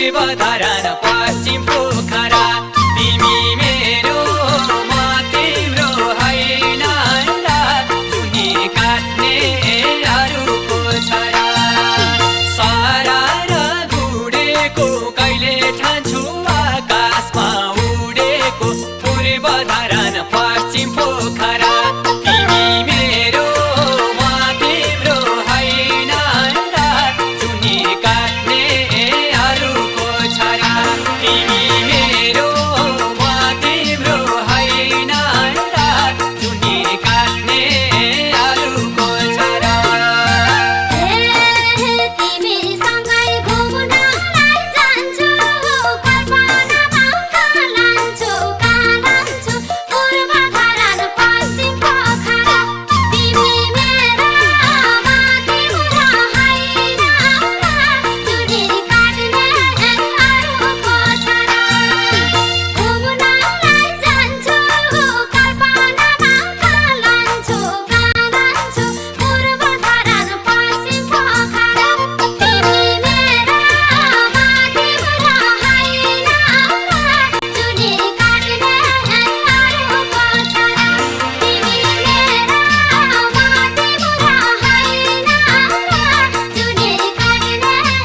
पूर्व धरान पश्चिम पोखरा तिमी मेरो म तिम्रो होइन जुनी काट्ने अरूको छोरा सारा र गुडेको कहिले ठान्छु आकाशमा उडेको पूर्व धरान पश्चिम पोखरा तिमी मेरो म तिम्रो होइन जुनी काट्ने अरूको छोरा तिमी मेरो म तिम्रो होइन जुनी काट्ने अरूको छोरा तिमीसँगै घुम्नलाई जान्छु कल्पनामा लान्छु कालान्छु पूर्व धरान पश्चिम पोखरा तिमी मेरो म तिम्रो होइन जुनी काट्ने अरूको छोरा घुम्नलाई जान्छु कल्पनामा लान्छु कालान्छु पूर्व धरान पश्चिम पोखरा तिमी मेरो म तिम्रो होइन जुनी काट्ने अरूको छोरा तिमी मेरो म तिम्रो होइन जुनी काट्ने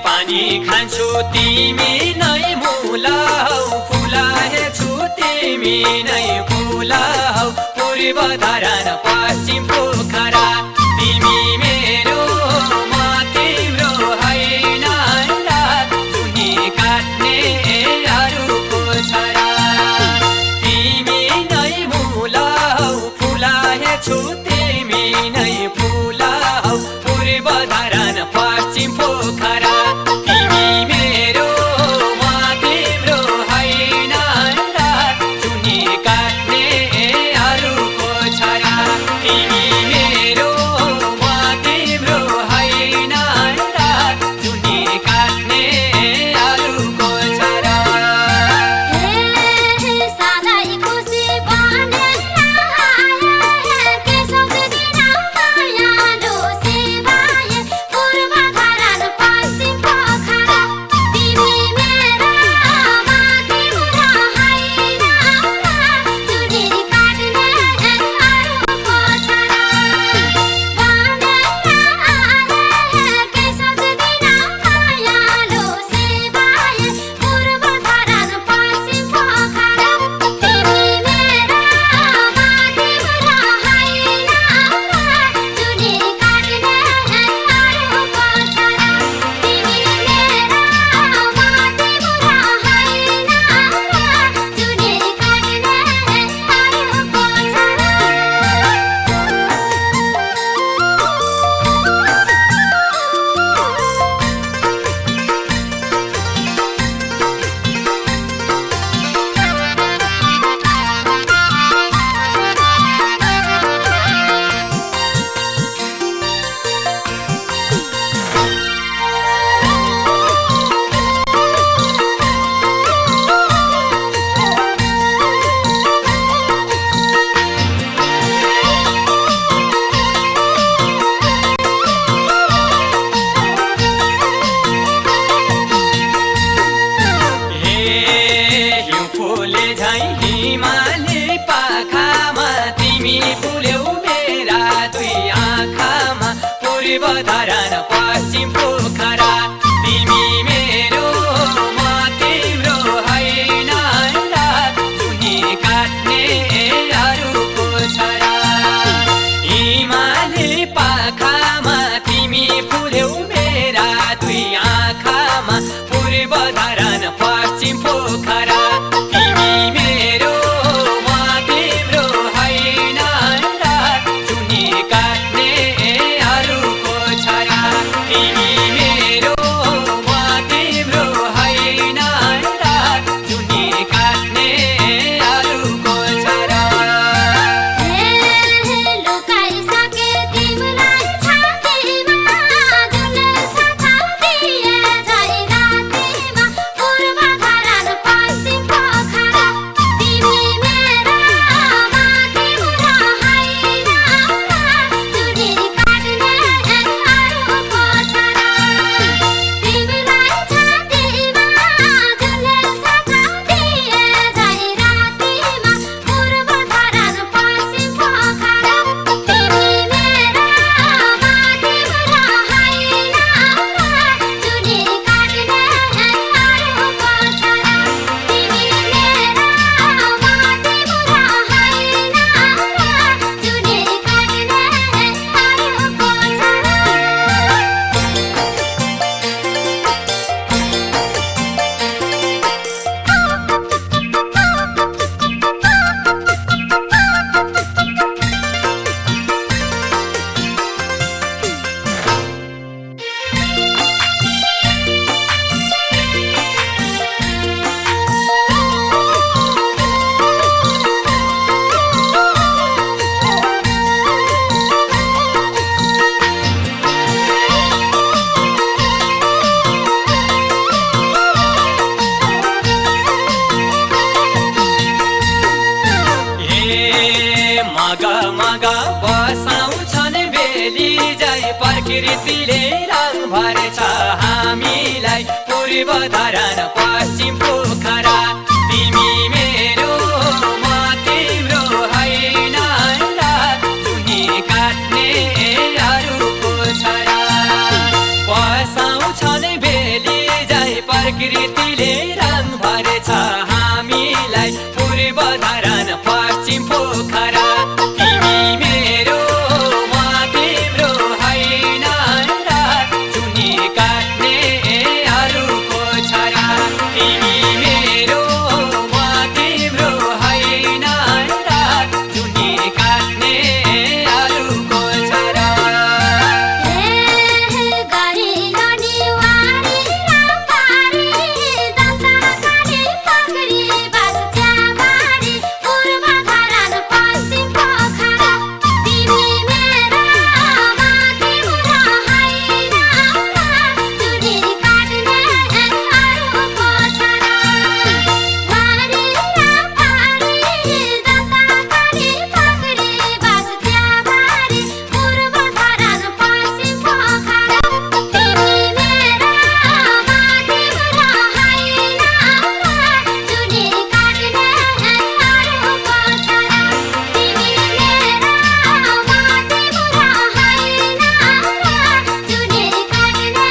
पानी खान्छु तिमी नै मुला हौ फुलाएछु तिमी नै फुला हौ पूर्व धरान पश्चिम पोखरा तिमी मेरो म तिम्रो होइन जुनी काट्ने अरूको छोरा तिमी नै मुला हौ फुलाएछु तिमी नै फुला हौ पूर्व धरान पश्चिम पोखरा तिमी मेरो म तिम्रो होइन जुनी काट्ने अरूको छोरा तिमी मेरो म तिम्रो होइन जुनी काट्ने अरूको छोरा सधैँ खुसी बनेर के सोच्दिन मायालु सेवाए पूर्व धरान पश्चिम पोखरा तिमी मेरो म तिम्रो होइन जुनी काट्ने अरूको छोरा बनेर के सोच्दिन मायालु सेवाए पूर्व धरान पश्चिम पोखरा तिमी मेरो म तिम्रो होइन जुनी काट्ने अरूको छोरा तिमी मेरो म तिम्रो होइन जुनी काट्ने अरूको हिउँ फुले झैँ हिमाली पाखामा तिमी फुल्यौ मेरा दुई आँखामा पूर्व धरान पश्चिम पोखरा तिमी मेरो म तिम्रो होइन जुनी काट्ने अरूको छोरा हिमाली पाखामा तिमी फुल्यौ मेरा दुई आँखामा पूर्व धरान पश्चिम पोखरा भेली जाइ प्रकृतिले रङ भरेछ हामीलाई पूर्व धरान पश्चिम पोखरा तिमी मेरो म तिम्रो होइन चुनी काट्ने अरूको छोरा बसाउँछन् भेली जाइ प्रकृतिले रङ भरेछ हामीलाई पूर्व धरान पश्चिम पोखरा तिमी मेरो म तिम्रो होइन चुनी काट्ने अरूको छोरा तिमी मेरो म तिम्रो होइन चुनी काट्ने अरूको छोरा गरी गनिवारी रामबारी दन्तकाली पगरी बस्च्याबारी पूर्व धरान पश्चिम पोखरा तिमी मेरो म तिम्रो होइन चुनी काट्ने अरूको छोरा गरी रामबारी दन्तकाली पगरी बस्च्याबारी पूर्व धरान पश्चिम पोखरा तिमी मेरो म तिम्रो होइन चुनी काट्ने अरूको छोरा तिमी मेरो म तिम्रो होइन चुनी काट्ने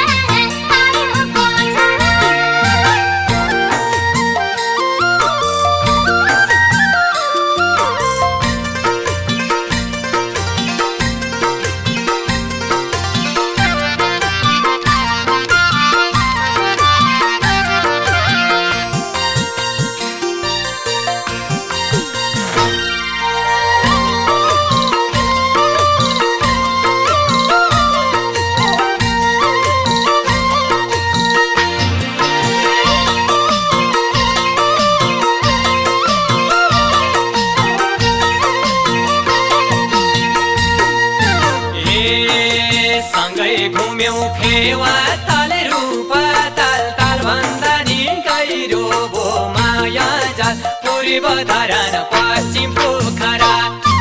सँगै घुम्यौं फेवा ताल रूपा ताल ताल भन्दा नि गहिरो भो माया जाल पूर्व धरान पश्चिम पोखरा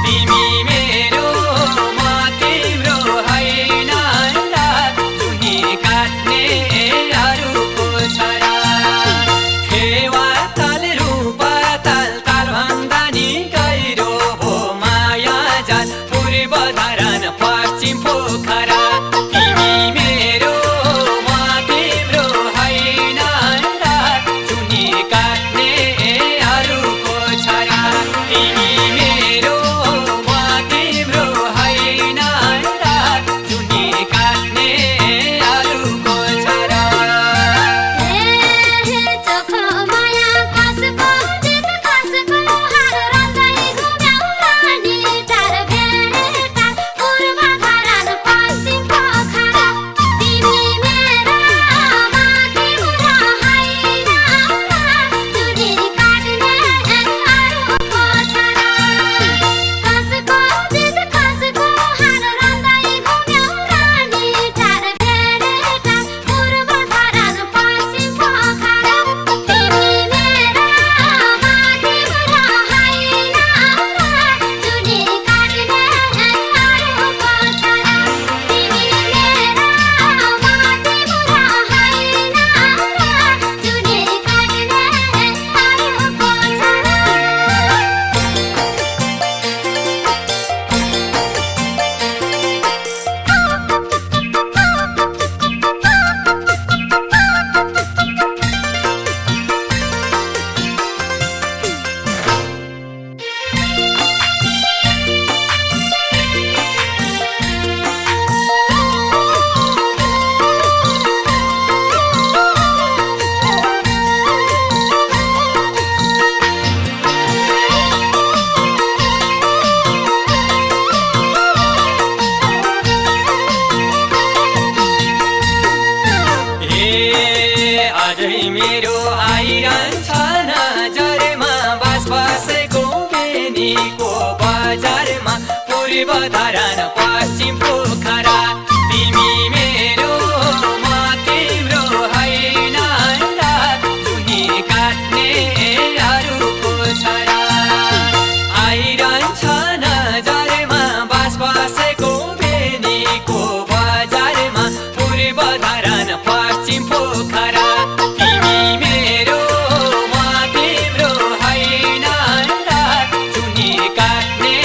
तिमी मेरो म तिम्रो होइन चुनी काट्ने अरूको छोरा फेवा ताल रूपा ताल ताल भन्दा नि गहिरो भो माया जाल पूर्व धरान पश्चिम पोखरा तिमी मेरो म तिम्रो होइन चुनी काट्ने अरूको छोरा तिमी मेरो म तिम्रो होइन चुनी काट्ने अरूको छोरा चोखो माया कसको जित कसको हार रन्दै घुम्यौ रानी टार भेटा पूर्व धरान पश्चिम पोखरा तिमी मेरो म तिम्रो होइन चुनी काट्ने अरूको छोरा कसको जित कसको हार रन्दै घुम्यौ रानी टार भेटा पूर्व धरान पश्चिम पोखरा तिमी मेरो म तिम्रो होइन चुनी काट्ने अरूको छोरा तिमी मेरो म तिम्रो होइन चुनी काट्ने अरूको अझै मेरो आइरहन्छ नजरमा बास बसेको बेनीको बजारमा पूर्व धरान पश्चिम पोखरा तिमी मेरो म तिम्रो होइन चुनी काट्ने अरूको छोरा आइरहन्छ नजरमा बास बसेको बेनीको को बजारमा पूर्व धरान पश्चिम पोखरा तिमी मेरो म तिम्रो होइन र चुनी काट्ने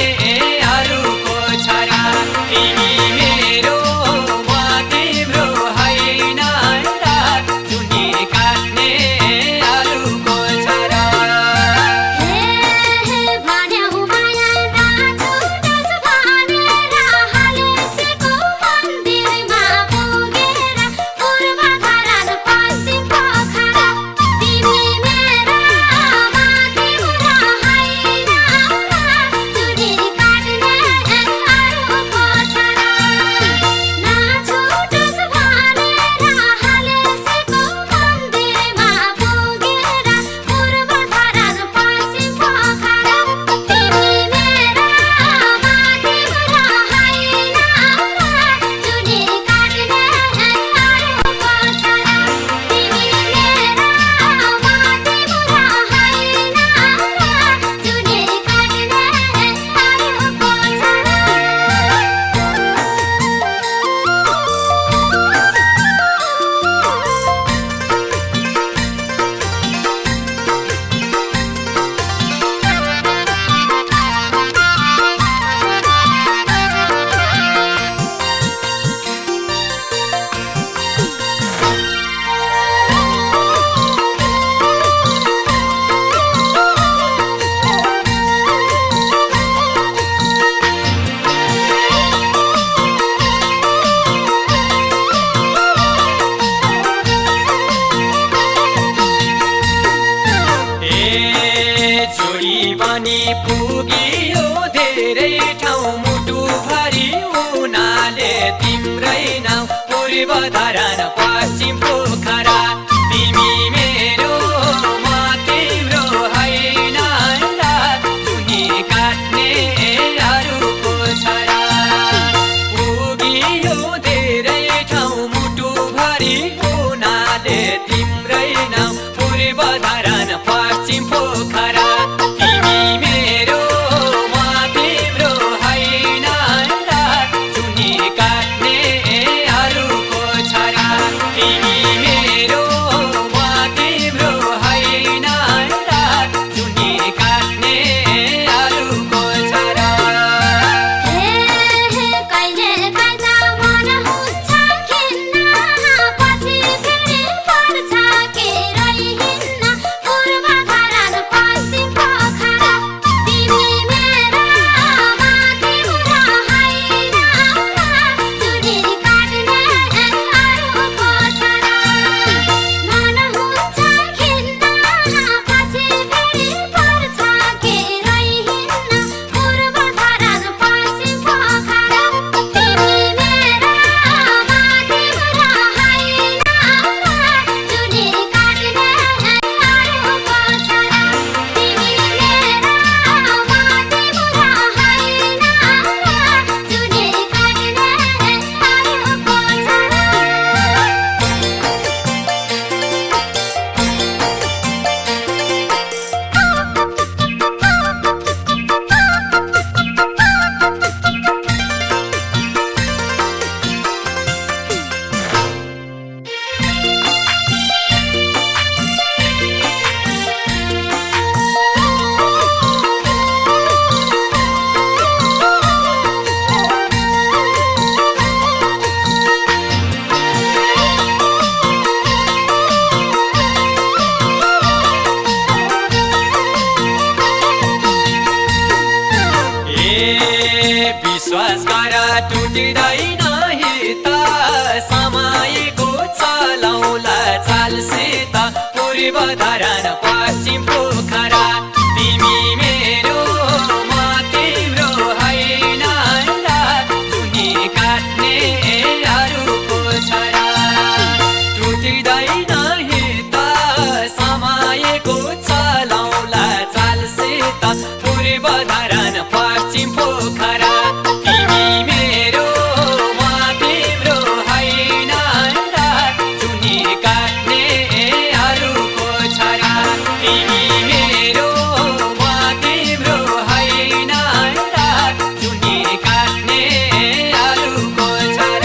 अरूको छोरा तिमी मेरो म तिम्रो होइन र चुनी काट्ने अरूको छोरा हे भन्यौ माया नाचुटस भनेर हालेसेको मन्दिरमा पुगेर पूर्व धरान पश्चिम पोखरा तिमी मेरा म तिम्रो होइन चुनी काट्ने अरूको छोरा नाचुटस भनेर हालेसेको मन्दिरमा पुगेर पूर्व धरान पश्चिम पोखरा तिमी मेरा म तिम्रो होइन चुनी काट्ने अरूको छोरा तिमी मेरा म तिम्रो होइन चुनी काट्ने ए जोडी पनि पुगियो धेरै ठाउँ मुटुभरि उनाले तिम्रै नाउँ पूर्व धरान पश्चिम पोखरा तिमी मेरो म तिम्रो होइन र चुनी काट्ने अरूको छोरा पुगियो धेरै ठाउँ मुटुभरि उनाले तिम्रै नाउँ पूर्व धरान पश्चिम पोखरा तिमी मेरो म तिम्रो होइन र चुनी काट्ने अरूको छोरा तिमी मेरो म तिम्रो होइन र चुनी काट्ने अरूको छोरा कहिले काहीँ मन हुन्छ खिन्न पछि फेरि पर्छ के रहिन्न पूर्व धरान पश्चिम पोखरा तिमी मेरा म तिम्रो होइन चुनी काट्ने अरूको छोरा मन हुन्छ खिन्न पछि फेरि पर्छ के रहिन्न पूर्व धरान पश्चिम पोखरा तिमी मेरा म तिम्रो होइन चुनी काट्ने अरूको छोरा तिमी मेरा म तिम्रो होइन चुनी काट्ने विश्वास गर टुटिँदैन हित समयको चलाउला चालसित पूर्व धरान पश्चिम पोखरा तिमी मेरो म तिम्रो होइन र चुनी काट्ने अरूको छोरा टुटिँदैन हित समयको चलाउला चालसित पूर्व धरान पश्चिम पोखरा तिमी मेरो म तिम्रो होइन र चुनी काट्ने अरूको छोरा तिमी मेरो म तिम्रो होइन र चुनी काट्ने अरूको छोरा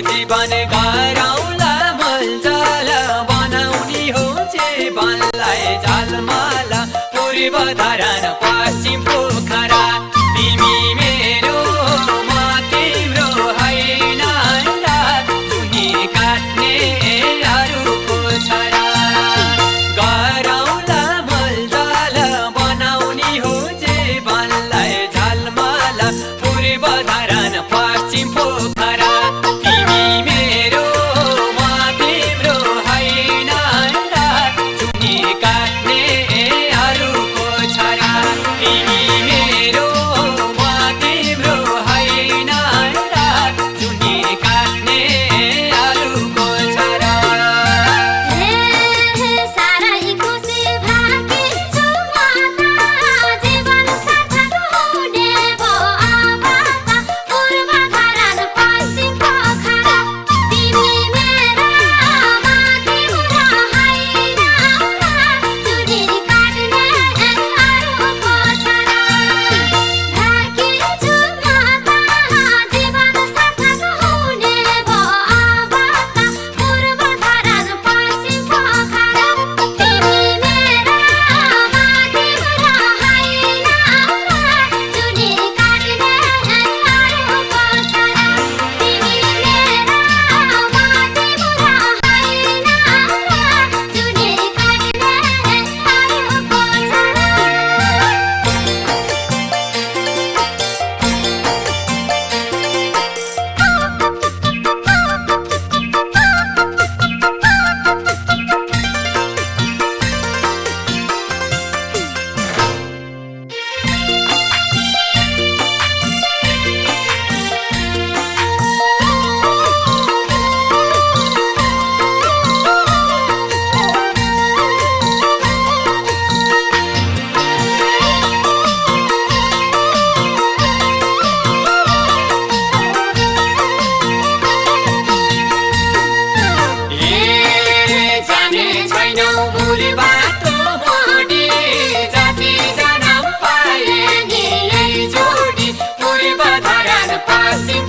जीवन गरौँला मलजल बनाउने हो जीवनलाई झलमल पूर्व धरान पश्चिम पोखरा तिमी मेरो म तिम्रो होइन चुनी काट्ने अरूको छोरा गरौँला मलजल बनाउने हो जीवनलाई झलमल पूर्व धरान पश्चिम पोखरा तिमी मेरो म तिम्रो होइन चुनी काट्ने अरूको छोरा तिमी मेरो म तिम्रो होइन चुनी काट्ने अरूको छोरा हे सारै खुसी भाकिन्छु म त जीवन सार्थक हुने भो अब त पूर्व धरान पश्चिम पोखरा तिमी मेरो म तिम्रो होइन चुनी काट्ने अरूको छोरा भाकिन्छु म त जीवन सार्थक हुने भो अब त पूर्व धरान पश्चिम पोखरा तिमी मेरो म तिम्रो होइन चुनी काट्ने अरूको छोरा तिमी मेरो म तिम्रो होइन चुनी काट्ने जाने छैनौ मूल बाटो मोडी जति जन्म पाए नि यही जोडी पूर्व धरान पश्चिम